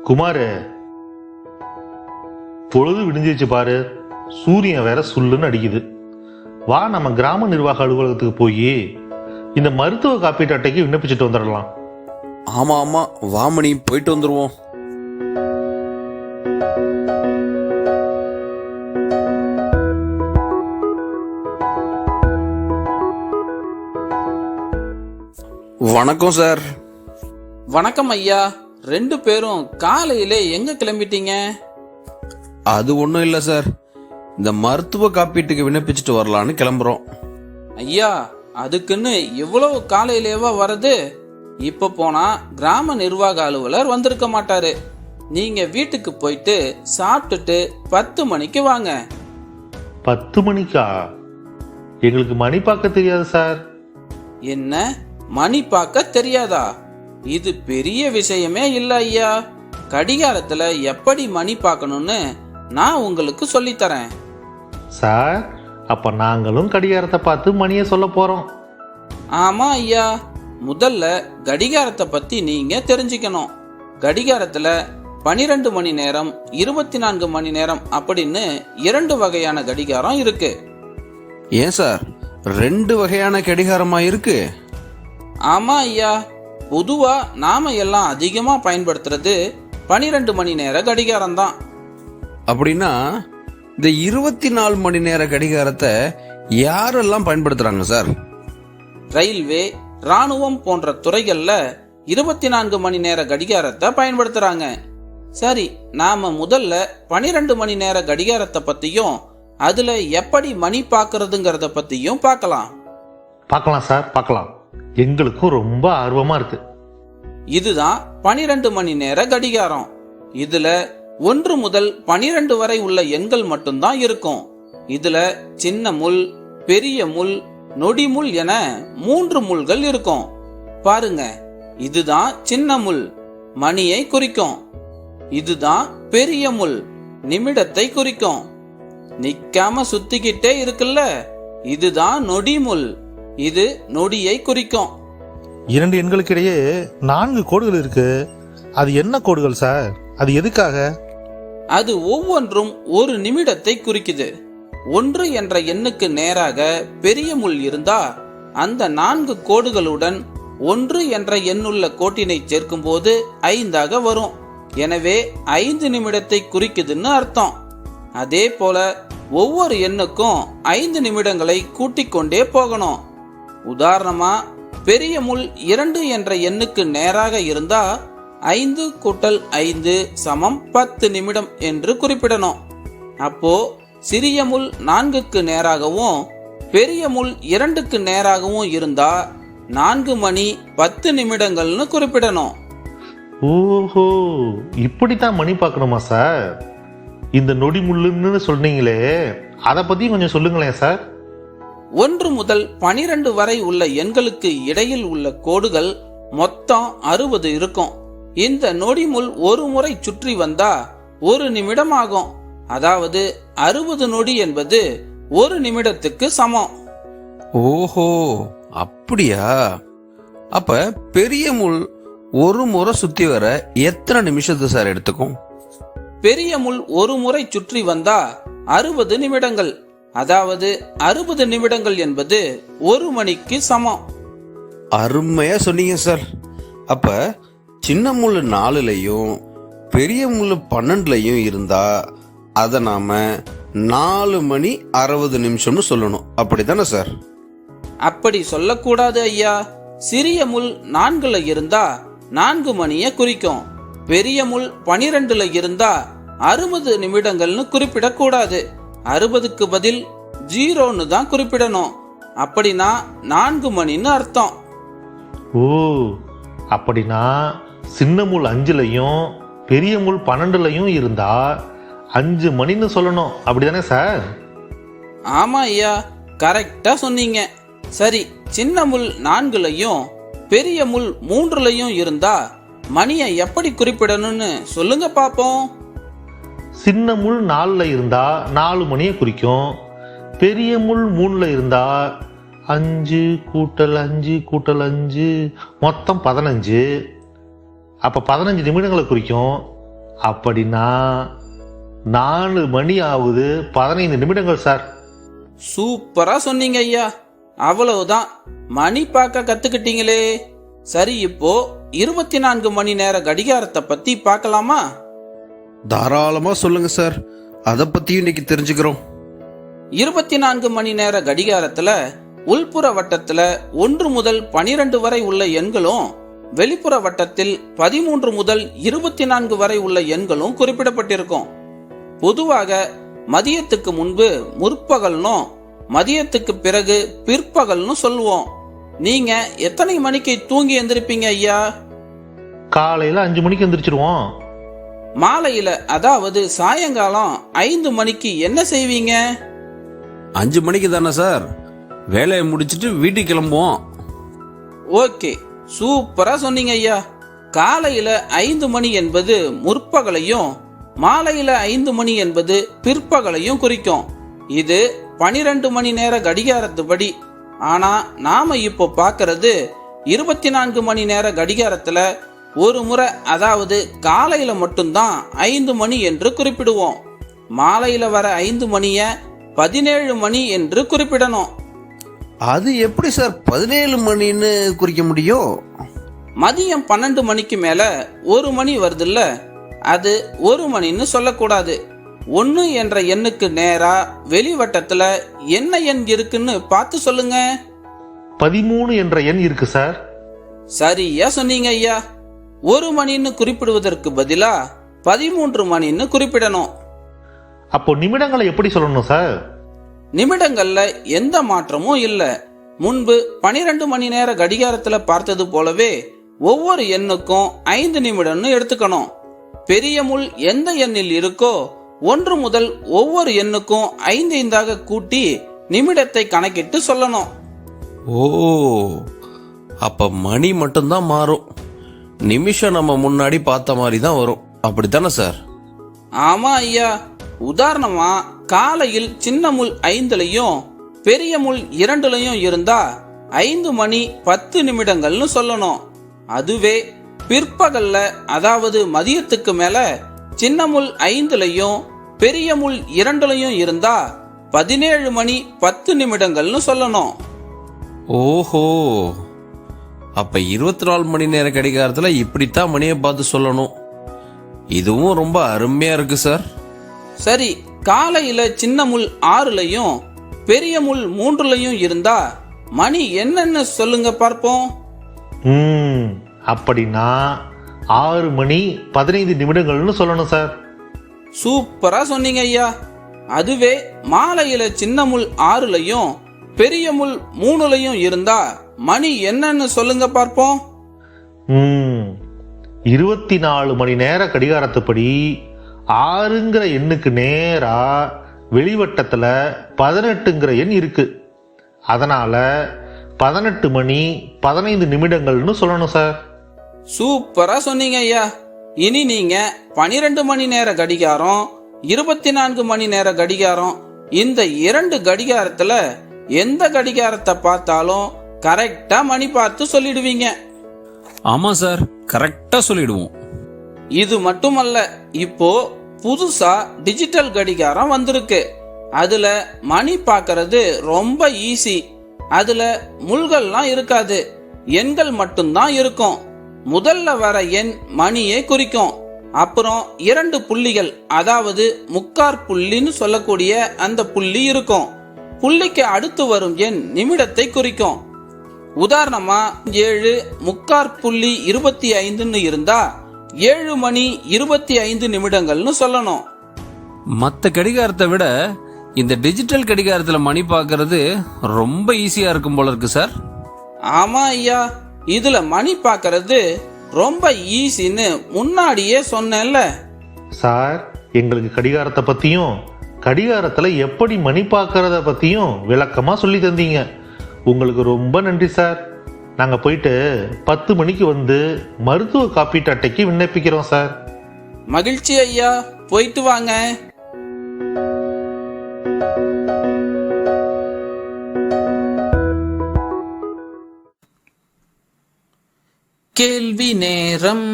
குமாரு, பொழுது விடிஞ்சிச்சு பாரு. சூரியன் வேற சுல்லுன்னு அடிக்குது. வா, நம்ம கிராம நிர்வாக அலுவலகத்துக்கு போய் இந்த மருத்துவ காப்பீட்டு அட்டைக்கு விண்ணப்பிச்சுட்டு வந்துடலாம். ஆமா ஆமா, வாமணி போயிட்டு வந்துருவோம். வணக்கம் சார். வணக்கம் ஐயா. ரெண்டு பேரும் காலையிலே எங்க கிளம்பிட்டீங்க? அது ஒன்றும் இல்லை சார், இந்த மருத்துவ காப்பீட்டுக்கு விண்ணப்பிச்சுட்டு வரலான்னு கிளம்புறோம். ஐயா, அதுக்குன்னு இவ்வளவு காலையிலேவா வரது? இப்ப போனா கிராம நிர்வாக அலுவலர் வந்திருக்க மாட்டாரு. நீங்க வீட்டுக்கு போயிட்டு சாப்பிட்டுட்டு 10 மணிக்கு வாங்க. 10 மணிக்கா? எங்களுக்கு மணி பார்க்க தெரியாது சார். என்ன, மணி பார்க்க தெரியாதா? இது பெரிய விஷயமே இல்ல ஐயா. கடிகாரத்துல எப்படி மணி பார்க்கணும்னு நான் உங்களுக்கு சொல்லித்தரேன். சார், அப்ப நாங்களும் கடிகாரத்தை பார்த்து மணியை சொல்ல போறோம். ஆமா ஐயா, முதல்ல கடிகாரத்தை பத்தி நீங்க தெரிஞ்சுக்கணும். கடிகாரத்துல 12 மணி நேரம், 24 மணி நேரம் அப்படின்னு 2 வகையான கடிகாரம் இருக்கு. ஏன் சார், 2 வகையான கடிகாரமா இருக்கு? ஆமா ஐயா, பொதுவா நாம எல்லாம் அதிகமா பயன்படுத்துறது 12 மணி நேர கடிகாரம் தான். அப்படின்னா இந்த 24 மணி நேர கடிகாரத்தை யாரெல்லாம் பயன்படுத்துறாங்க சார்? ரயில்வே, ராணுவம் போன்ற துறைகள்ல 24 மணி நேர கடிகாரத்தை பயன்படுத்துறாங்க. சரி, நாம முதல்ல 12 மணி நேர கடிகாரத்தை பத்தியும் அதுல எப்படி மணி பார்க்கறதுங்கிறத பத்தியும் பார்க்கலாம். பார்க்கலாம் சார், பார்க்கலாம். எங்களுக்கும் ரொம்ப ஆர்வமா இருக்கு. இதுதான் 12 மணி நேர கடிகாரம். இதுல 1 முதல் 12 வரை உள்ள எண்கள் மட்டும்தான் இருக்கும். இதுல சின்ன முள், பெரிய முள், நொடி முள் என 3 முள்கள் இருக்கும். பாருங்க, இதுதான் சின்ன முள், மணியை குறிக்கும். இதுதான் பெரிய முள், நிமிடத்தை குறிக்கும். நிக்காம சுத்திக்கிட்டே இருக்குல்ல, இதுதான் நொடி முள், இது நொடியை குறிக்கும். 2 எண்களுக்கு இடையே 4 கோடுகள் இருக்கு. அது என்ன கோடுகள் சார்? அது எதுக்காக? அது ஒவ்வொன்றும் 1 நிமிடத்தை குறிக்குது. 1 என்ற எண்ணுக்கு நேராக பெரிய முள் இருந்தா அந்த 4 கோடுகளுடன் 1 என்ற எண்ணுள்ள கோட்டினை சேர்க்கும் போது 5ஆக வரும். எனவே 5 நிமிடத்தை குறிக்குதுன்னு அர்த்தம். அதே போல ஒவ்வொரு எண்ணுக்கும் 5 நிமிடங்களை கூட்டிக் கொண்டே போகணும். உதாரணமா, பெரிய முள் 2 என்ற எண்ணுக்கு நேராக இருந்தா 5 கூட்டல் 5 சமம் 10 நிமிடம் என்று குறிப்பிடணும். அப்போ சிறிய முள் 4க்கு நேராகவும் பெரிய முள் 2க்கு நேராகவும் இருந்தா 4 மணி 10 நிமிடங்கள்னு குறிப்பிடணும். ஓஹோ, இப்படித்தான் மணி பார்க்கணுமா சார்? இந்த நொடி முள்ளுன்னு சொன்னீங்களே, அதை பத்தி கொஞ்சம் சொல்லுங்களேன் சார். 1 முதல் 12 வரை உள்ள எண்களுக்கு இடையில் உள்ள கோடுகள் மொத்தம் 60 இருக்கும். இந்த நொடி முள் ஒரு முறை சுற்றி வந்தா 1 நிமிடம் ஆகும். அதாவது 60 நொடி என்பது 1 நிமிடத்துக்கு சமம். ஓஹோ, அப்படியா? அப்ப பெரிய முள் ஒரு முறை சுத்தி வர எத்தனை நிமிஷத்து சார் எடுத்துக்கும்? பெரிய முள் ஒரு முறை சுற்றி வந்தா 60 நிமிடங்கள். அதாவது 60 நிமிடங்கள் என்பது 1 மணிக்கு சமம். அருமையா சொன்னீங்க சார். அப்ப சின்ன முள்ளு 4லயும் பெரிய முள்ளு 12லயும் இருந்தா அத நாம 4 மணி 60 நிமிஷம்னு சொல்லணும், அப்படித்தானே சார்? அப்படி சொல்லக்கூடாது ஐயா. சிறிய முள் 4ல இருந்தா 4 மணியை குறிக்கும். பெரிய முள் 12ல இருந்தா 60 நிமிடங்கள்னு குறிப்பிடக்கூடாது. 60க்கு பதில் 0ன்னு தான் குறிப்பிடணும். அப்படின்னா 4 மணின்னு அர்த்தம். ஓ, அப்படின்னா சின்ன முள் 5லயும் பெரிய முள் 12லயும் இருந்தா 5 மணின்னு சொல்லணும், அப்படிதானே சார்? ஆமா ஐயா, கரெக்டா சொன்னீங்க. சரி, சின்ன முள் 4லயும் பெரிய முள் 3லயும் இருந்தா மணியை எப்படி குறிப்பிடணும்னு சொல்லுங்க பாப்போம். சின்ன முள் 4ல இருந்தா 4 மணியை குறிக்கும். பெரிய முள் 3ல இருந்தா 5 கூட்டல் 5 கூட்டல் 5 மொத்தம் 15. அப்போ 15 நிமிடங்களை குறிக்கும். அப்படின்னா 4 மணி ஆகுது 15 நிமிடங்கள் சார். சூப்பரா சொன்னீங்க ஐயா. அவ்வளவுதான், மணி பார்க்க கத்துக்கிட்டீங்களே. சரி, இப்போ 24 மணி நேர கடிகாரத்தை பத்தி பார்க்கலாமா? தாராளமா சொல்லுங்க சார், அதை பத்தியும் இன்னைக்கு தெரிஞ்சுக்கிறோம். 24 மணி நேர கடிகாரத்துல உள்புற வட்டத்துல 1 முதல் 12 வரை உள்ள எண்களும், வெளிப்புற வட்டத்தில் 13 முதல் 24 வரை உள்ள எண்களும் குறிப்பிடப்பட்டிருக்கும். பொதுவாக மதியத்துக்கு முன்பு முற்பகல்னும், மதியத்துக்கு பிறகு பிற்பகல்னு சொல்லுவோம். நீங்க எத்தனை மணிக்கு தூங்கி எந்திருப்பீங்க ஐயா? காலையில 5 மணிக்கு எந்திரிச்சிருவோம். மாலையில, அதாவது சாயங்காலம் 5 மணிக்கு என்ன செய்வீங்க? 5 மணிக்கு தானே சார் வேலையை முடிச்சிட்டு வீட்டுக்கு கிளம்புவோம். ஓகே, சூப்பரா சொன்னீங்க ஐயா. காலையில 5 மணி என்பது முற்பகலையும், மாலையில 5 மணி என்பது பிற்பகலையும் குறிக்கும். இது 12 மணி நேர கடிகாரத்துப்படி. ஆனா நாம இப்போ பார்க்கறது 24 மணி நேர கடிகாரத்துல ஒரு முறை, அதாவது காலையில மட்டும்தான் 5 மணி என்று குறிப்பிடுவோம். மாலையில வர 5 மணிய 17 மணி என்று குறிப்பிடணும். அது எப்படி சார் 17 மணின்னு குறிக்க முடியும்? மதியம் 12 மணிக்கு மேல 1 மணி வருதுல்ல, அது 1 மணின்னு சொல்லக்கூடாது. 1 என்ற எண்ணுக்கு நேரா வெளிவட்டத்துல என்ன எண் இருக்குன்னு பார்த்து சொல்லுங்க. 13 என்ற எண் இருக்கு சார். சரியா சொன்னீங்க ஐயா. 1 மணின்னு குறிப்பிடுவதற்கு பதிலா 13 மணின்னு குறிப்பிடணும். அப்போ நிமிடங்களை எப்படி சொல்லணும் சார்? நிமிடங்கள்ல எந்த மாற்றமும் இல்ல. முன்பு 12 மணி நேர கடிகாரத்துல பார்த்தது போலவே ஒவ்வொரு எண்ணுக்கும் 5 நிமிடம்னு எடுத்துக்கணும். பெரிய முள் எந்த எண்ணில் இருக்கோ 1 முதல் ஒவ்வொரு எண்ணுக்கும் 5 கூட்டி நிமிடத்தை கணக்கிட்டு சொல்லணும். ஓ, அப்ப மணி மட்டும்தான் மாறும், நிமிஷம் நம்ம முன்னாடி பார்த்த மாதிரி தான் வரும், அப்படித்தானே சார்? ஆமா ஐயா. உதாரணமா, காலையில் சின்ன முள் 5லயும் பெரிய முள் 2லயும் இருந்தா 5 மணி 10 நிமிடங்கள்னு சொல்லணும். அதுவே பிற்பகல்ல, அதாவது மதியத்துக்கு மேல சின்ன முள் 5லயும் பெரிய முள் 2லயும் இருந்தா 17 மணி 10 நிமிடங்கள்னு சொல்லணும். ஓஹோ, அப்ப 24 மணி நேர கடிகாரத்துல இப்படித்தான் மணியை பார்த்து சொல்லணும். இதுவும் ரொம்ப அருமையா இருக்கு சார். சரி, காலையில சின்ன முள் 6லயும் பெரிய முள் 3லயும் இருந்தா மணி என்னன்னு சொல்லுங்க பார்ப்போம். அப்படின்னா 6 மணி 15 நிமிடங்கள்னு சொல்லணும் சார். சூப்பரா சொன்னீங்க ஐயா. அதுவே மாலையில சின்ன முள் 6லயும் பெரிய முள் 3லயும் இருந்தா மணி என்னன்னு சொல்லுங்க பார்ப்போம். 24 மணி நேர கடிகாரத்துப்படி 6ங்கிற எண்ணுக்கு நேரா வெளிவட்டத்துல 18ங்கிற எண் இருக்கு. அதனால 18 மணி 15 நிமிடங்கள்னு சொல்லணும் சார். சூப்பரா சொன்னீங்க ஐயா. இனி நீங்க 12 மணி நேர கடிகாரம், 24 மணி நேர கடிகாரம், இந்த 2 கடிகாரத்துல எந்த கடிகாரத்தை பார்த்தாலும் கரெக்டா மணி பார்த்து சொல்லிடுவீங்க. ஆமா சார், கரெக்டா சொல்லிடுவோம். இது மட்டுமல்ல, இப்போ புதுசா டிஜிட்டல் கடிகாரம் வந்திருக்கு. அதுல மணி பார்க்கறது ரொம்ப ஈஸி. அதுல முள்கள்லாம் இருக்காது, எண்கள் மட்டும்தான் இருக்கும். முதல்ல வர எண் மணியை குறிக்கும். அப்புறம் 2 புள்ளிகள், அதாவது முக்கார் புள்ளின்னு சொல்லக்கூடிய அந்த புள்ளி இருக்கும். புள்ளிக்கு அடுத்து வரும் எண் நிமிடத்தை குறிக்கும். உதாரணமா 7 முக்கார் புள்ளி 25ன்னு இருந்தா 7 மணி 25 நிமிடங்கள்னு சொல்லணும். மத்த கடிகாரத்தை விட இந்த டிஜிட்டல் கடிகாரத்துல மணி பார்க்கறது ரொம்ப ஈஸியா இருக்கும் போல இருக்கு சார். ஆமா ஐயா, இதுல மணி பார்க்கறது ரொம்ப ஈஸின்னு முன்னாடியே சொன்னேன்ல. சார், எங்களுக்கு கடிகாரத்தை பத்தியும் கடிகாரத்துல எப்படி மணி பார்க்கறத பத்தியும் விளக்கமா சொல்லி தந்தீங்க. உங்களுக்கு ரொம்ப நன்றி சார். நாங்க போயிட்டு 10 மணிக்கு வந்து மருத்துவ காப்பீட்டு அட்டைக்கு விண்ணப்பிக்கிறோம் சார். மகிழ்ச்சி ஐயா, போயிட்டு வாங்க. கேள்வி நேரம்.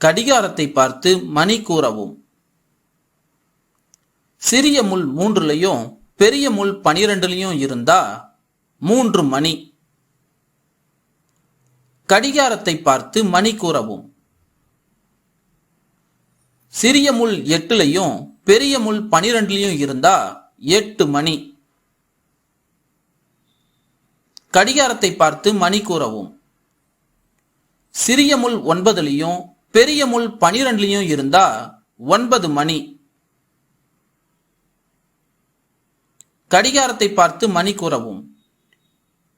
கடிகாரத்தை பார்த்து மணி கூறவும். சிறிய முள் 3லயும் பெரிய முள் 12லயும் இருந்தா 3 மணி. கடிகாரத்தை பார்த்து மணி கூறவும். சிறிய முள் 8லயும் பெரிய முள் 12லயும் இருந்தா 8 மணி. கடிகாரத்தை பார்த்து மணி கூறவும். சிறிய முள் 9லயும் பெரிய முள் 12லயும் இருந்தா 9 மணி. கடிகாரத்தை பார்த்து மணி கூறவும்.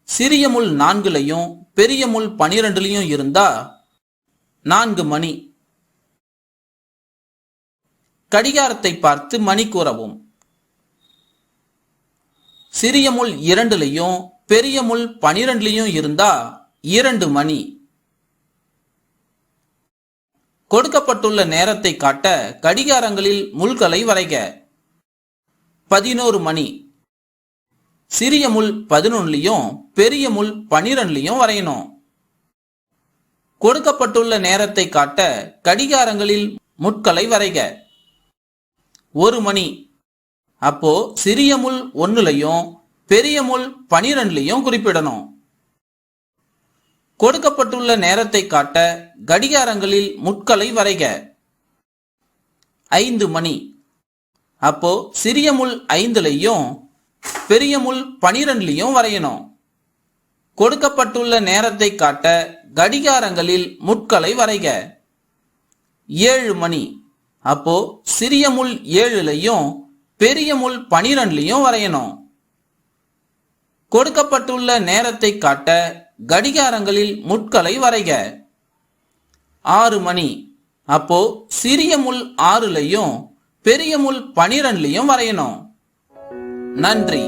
சிறிய முள் 4லயும் பெரிய முள் 12லயும் இருந்தா 4 மணி. கடிகாரத்தை பார்த்து மணி கூறவும். சிறிய முள் 2லயும் பெரிய முள் 12லயும் இருந்தா 2 மணி. கொடுக்கப்பட்டுள்ள நேரத்தை காட்ட கடிகாரங்களில் முள்களை வரைக. 11 மணி. சிறிய முள் 11லயும் பெரிய முள் 12லயும் வரையணும். கொடுக்கப்பட்டுள்ள நேரத்தை காட்ட கடிகாரங்களில் முட்களை வரைக. 1 மணி. அப்போ சிறிய முள் 1லயும் பெரிய முள் 12லயும் குறிப்பிடணும். கொடுக்கப்பட்டுள்ள நேரத்தை காட்ட கடிகாரங்களில் முட்களை வரைக. 5 மணி. அப்போ சிறிய முள் 5லயும் பெரிய முள் 12லயும் வரையணும். கொடுக்கப்பட்டுள்ள நேரத்தை காட்ட கடிகாரங்களில் முட்களை வரைக. 7 மணி. அப்போ சிறிய முள் 7லயும் பெரிய முள் 12லயும் வரையணும். கொடுக்கப்பட்டுள்ள நேரத்தை காட்ட கடிகாரங்களில் முட்களை வரைக. 6 மணி. அப்போ சிறிய முள் 6லயும் பெரிய முள் 12லயும் வரையணும். நன்றி.